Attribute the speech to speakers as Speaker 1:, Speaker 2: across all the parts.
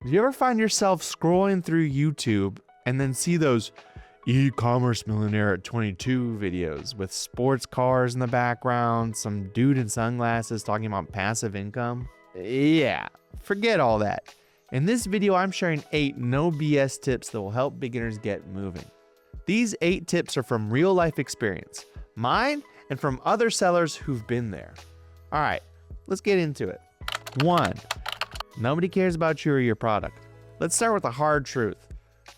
Speaker 1: Do you ever find yourself scrolling through YouTube and then see those e-commerce millionaire at 22 videos with sports cars in the background, some dude in sunglasses talking about passive income? Yeah, forget all that. In this video, I'm sharing 8 no BS tips that will help beginners get moving. These 8 tips are from real life experience, mine and from other sellers who've been there. All right, let's get into it. 1. Nobody cares about you or your product. Let's start with the hard truth.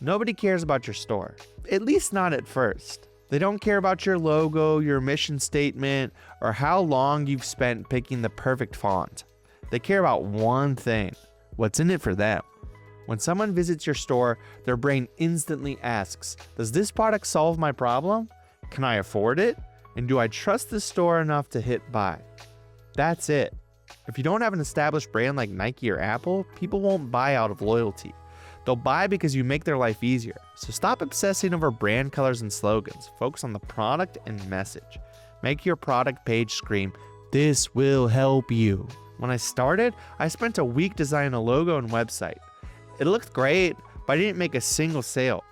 Speaker 1: Nobody cares about your store, at least not at first. They don't care about your logo, your mission statement, or how long you've spent picking the perfect font. They care about one thing: what's in it for them. When someone visits your store, their brain instantly asks, does this product solve my problem? Can I afford it? And do I trust this store enough to hit buy? That's it. If you don't have an established brand like Nike or Apple, people won't buy out of loyalty. They'll buy because you make their life easier. So stop obsessing over brand colors and slogans. Focus on the product and message. Make your product page scream, "This will help you." When I started, I spent a week designing a logo and website. It looked great, but I didn't make a single sale.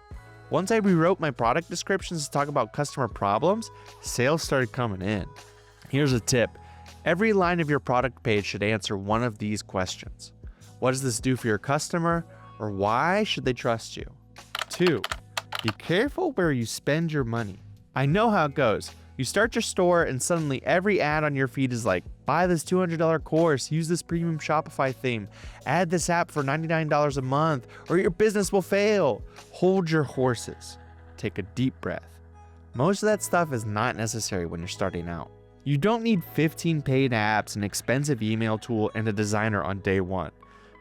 Speaker 1: Once I rewrote my product descriptions to talk about customer problems, sales started coming in. Here's a tip. Every line of your product page should answer one of these questions. What does this do for your customer? Or why should they trust you? 2. Be careful where you spend your money. I know how it goes. You start your store and suddenly every ad on your feed is like, buy this $200 course, use this premium Shopify theme, add this app for $99 a month, or your business will fail. Hold your horses. Take a deep breath. Most of that stuff is not necessary when you're starting out. You don't need 15 paid apps, an expensive email tool, and a designer on day one.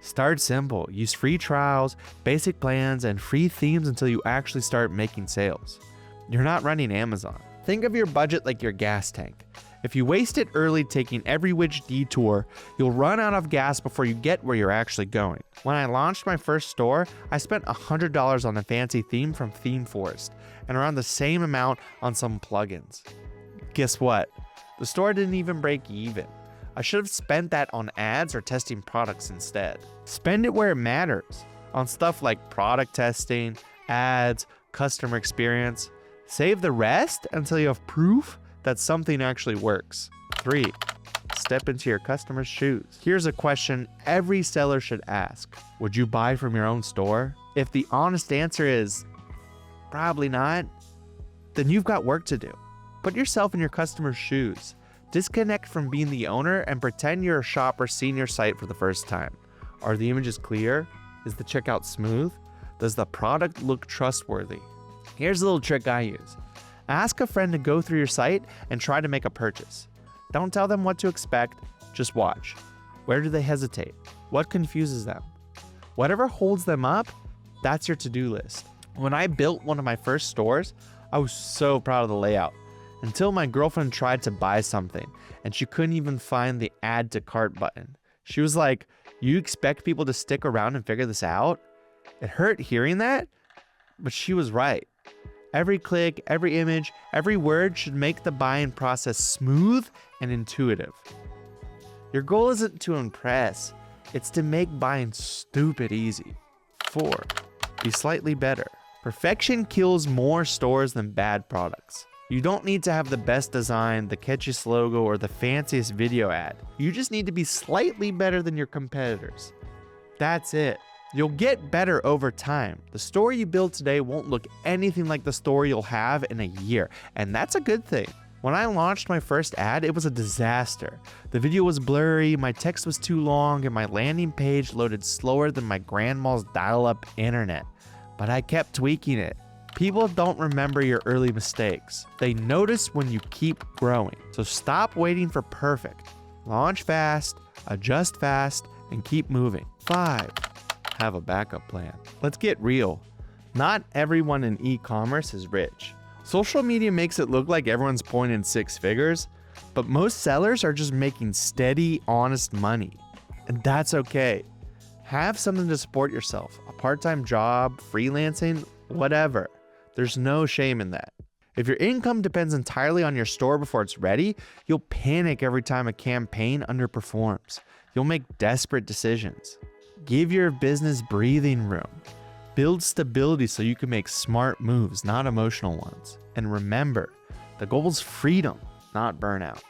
Speaker 1: Start simple. Use free trials, basic plans, and free themes until you actually start making sales. You're not running Amazon. Think of your budget like your gas tank. If you waste it early taking every which detour, you'll run out of gas before you get where you're actually going. When I launched my first store, I spent $100 on a fancy theme from Theme Forest and around the same amount on some plugins. Guess what? The store didn't even break even. I should have spent that on ads or testing products instead. Spend it where it matters, on stuff like product testing, ads, customer experience. Save the rest until you have proof that something actually works. 3. Step into your customer's shoes. Here's a question every seller should ask. Would you buy from your own store? If the honest answer is probably not, then you've got work to do. Put yourself in your customer's shoes. Disconnect from being the owner and pretend you're a shopper seeing your site for the first time. Are the images clear? Is the checkout smooth? Does the product look trustworthy? Here's a little trick I use. Ask a friend to go through your site and try to make a purchase. Don't tell them what to expect, just watch. Where do they hesitate? What confuses them? Whatever holds them up, that's your to-do list. When I built one of my first stores, I was so proud of the layout. Until my girlfriend tried to buy something and she couldn't even find the add to cart button. She was like, "You expect people to stick around and figure this out?" It hurt hearing that, but she was right. Every click, every image, every word should make the buying process smooth and intuitive. Your goal isn't to impress, it's to make buying stupid easy. 4. Be slightly better. Perfection kills more stores than bad products. You don't need to have the best design, the catchiest logo, or the fanciest video ad. You just need to be slightly better than your competitors. That's it. You'll get better over time. The store you build today won't look anything like the store you'll have in a year, and that's a good thing. When I launched my first ad, it was a disaster. The video was blurry, my text was too long, and my landing page loaded slower than my grandma's dial-up internet. But I kept tweaking it. People don't remember your early mistakes. They notice when you keep growing. So stop waiting for perfect. Launch fast, adjust fast, and keep moving. 5. Have a backup plan. Let's get real. Not everyone in e-commerce is rich. Social media makes it look like everyone's pulling in 6 figures, but most sellers are just making steady, honest money. And that's okay. Have something to support yourself. A part-time job, freelancing, whatever. There's no shame in that. If your income depends entirely on your store before it's ready, you'll panic every time a campaign underperforms. You'll make desperate decisions. Give your business breathing room. Build stability so you can make smart moves, not emotional ones. And remember, the goal is freedom, not burnout.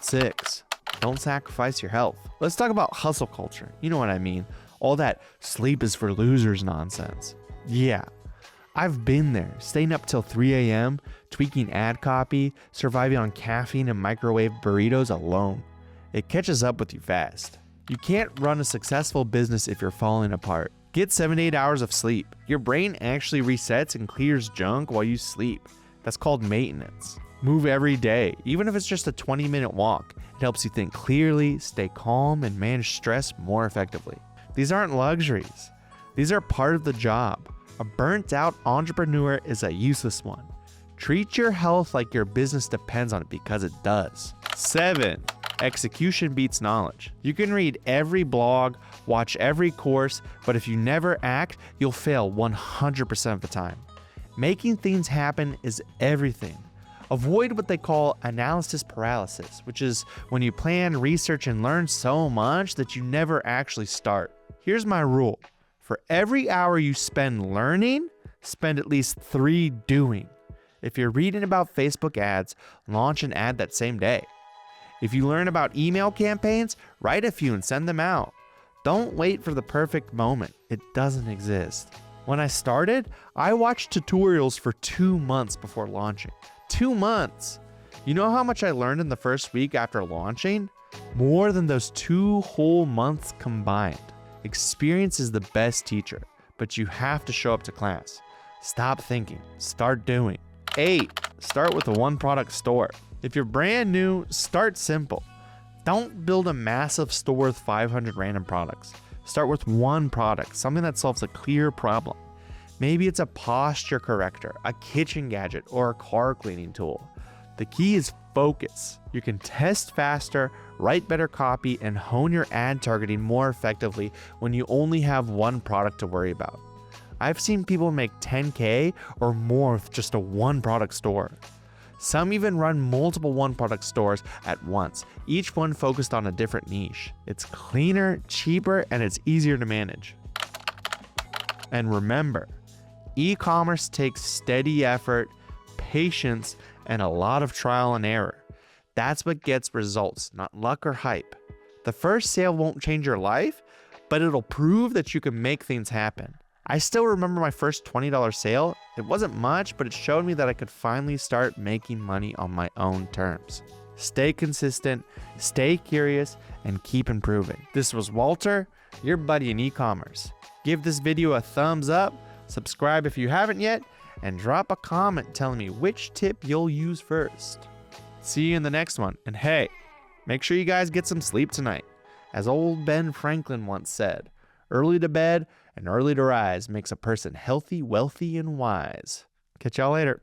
Speaker 1: 6, don't sacrifice your health. Let's talk about hustle culture. You know what I mean. All that sleep is for losers nonsense. Yeah, I've been there, staying up till 3 a.m., tweaking ad copy, surviving on caffeine and microwave burritos alone. It catches up with you fast. You can't run a successful business if you're falling apart. Get 7 to 8 hours of sleep. Your brain actually resets and clears junk while you sleep. That's called maintenance. Move every day, even if it's just a 20-minute walk. It helps you think clearly, stay calm, and manage stress more effectively. These aren't luxuries. These are part of the job. A burnt-out entrepreneur is a useless one. Treat your health like your business depends on it, because it does. 7, execution beats knowledge. You can read every blog, watch every course, but if you never act, you'll fail 100% of the time. Making things happen is everything. Avoid what they call analysis paralysis, which is when you plan, research, and learn so much that you never actually start. Here's my rule. For every hour you spend learning, spend at least 3 doing. If you're reading about Facebook ads, launch an ad that same day. If you learn about email campaigns, write a few and send them out. Don't wait for the perfect moment. It doesn't exist. When I started, I watched tutorials for 2 months before launching. 2 months. You know how much I learned in the first week after launching? More than those 2 whole months combined. Experience is the best teacher, but you have to show up to class. Stop thinking, start doing. 8, start with a 1-product store. If you're brand new, start simple. Don't build a massive store with 500 random products. Start with 1 product, something that solves a clear problem. Maybe it's a posture corrector, a kitchen gadget, or a car cleaning tool. The key is focus. You can test faster, write better copy, and hone your ad targeting more effectively when you only have 1 product to worry about. I've seen people make $10K or more with just a 1-product store. Some even run multiple 1-product stores at once, each one focused on a different niche. It's cleaner, cheaper, and it's easier to manage. And remember, e-commerce takes steady effort, patience, and a lot of trial and error. That's what gets results, not luck or hype. The first sale won't change your life, but it'll prove that you can make things happen. I still remember my first $20 sale. It wasn't much, but it showed me that I could finally start making money on my own terms. Stay consistent, stay curious, and keep improving. This was Walter, your buddy in e-commerce. Give this video a thumbs up, subscribe if you haven't yet, and drop a comment telling me which tip you'll use first. See you in the next one, and hey, make sure you guys get some sleep tonight. As old Ben Franklin once said, early to bed and early to rise makes a person healthy, wealthy, and wise. Catch y'all later.